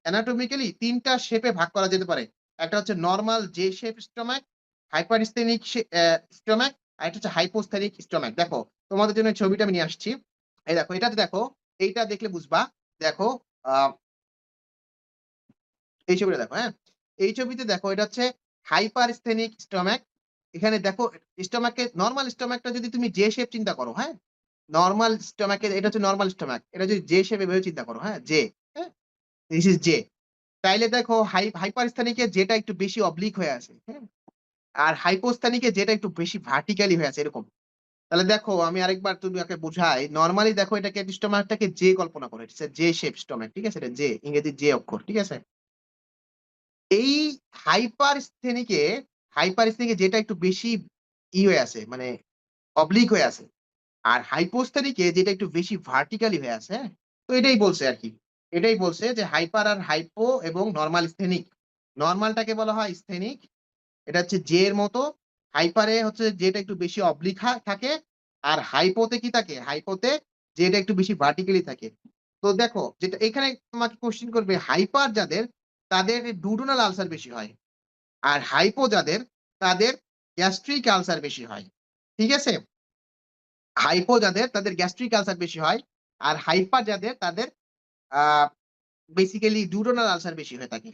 Anatomically ৩ টা শেপে ভাগ করা যেতে পারে। একটা হচ্ছে normal J shape stomach, hypersthenic stomach, আরেকটা হচ্ছে হাইপোস্থেনিক স্টমাক। দেখো, তোমাদের জন্য ছবিটা আমি নিয়ে আসছি। এই দেখো, এটাতে দেখো, এইটা দেখলে বুঝবা। দেখো, আ এই ছবিটা দেখো, হ্যাঁ? এই ছবিতে দেখো, এটা হচ্ছে হাইপারস্থেনিক স্টমাক। এখানে দেখো, স্টমাকে নরমাল স্টমাকটা যদি তুমি জে শেপ চিন্তা করো, হ্যাঁ? নরমাল স্টমাকের এটা হচ্ছে নরমাল স্টমাক। এটা যদি জে শেপ এভাবে চিন্তা করো, হ্যাঁ? জে, হ্যাঁ? This is J. তাইলে দেখো হাইপারস্থানিকে যেটা একটু বেশি অবলিক হয়ে আছে, হ্যাঁ? আর হাইপোস্থানিকে যেটা একটু বেশি ভার্টিক্যালি হয়ে আছে এরকম। তাহলে দেখো, আমি আরেকবার তোমাকে বুঝাই। নরমালি দেখো, এটাকে স্টমাকটাকে জে কল্পনা করো। It's J shape stomach. ঠিক আছে? এটা জে, ইংরেজি জে অক্ষর। ঠিক আছে? এই হাইপারস্থেনিকে হাইপারস্থেনিকে যেটা একটু বেশি হয়ে আছে, মানে অবলিক হয়ে আছে। আর হাইপোস্থানিকে যেটা একটু বেশি ভার্টিক্যালি হয়ে আছে, হ্যাঁ? তো এটাই বলছে আরকি। এটাই বলছে যে হাইপার আর হাইপো এবং নরমাল স্থেনিক। নরমালটাকে বলা হয় স্থেনিক। এটা হচ্ছে জে এর মতো। হাইপারে হচ্ছে যেটা একটু বেশি অবলিক থাকে। আর হাইপোতে কি থাকে? হাইপোতে যেটা একটু বেশি ভার্টিক্যালি থাকে। তো দেখো, যেটা এখানে তোমাকে কোয়েশ্চেন করবে, হাইপার যাদের তাদের ডুওডেনাল আলসার বেশি হয়। আর হাইপো যাদের তাদের গ্যাস্ট্রিক আলসার বেশি হয়। ঠিক আছে? হাইপো যাদের তাদের গ্যাস্ট্রিক আলসার বেশি হয়। আর হাইপার যাদের তাদের আ বেসিক্যালি ডুওডেনাল আলসার বেশি হয়ে থাকে।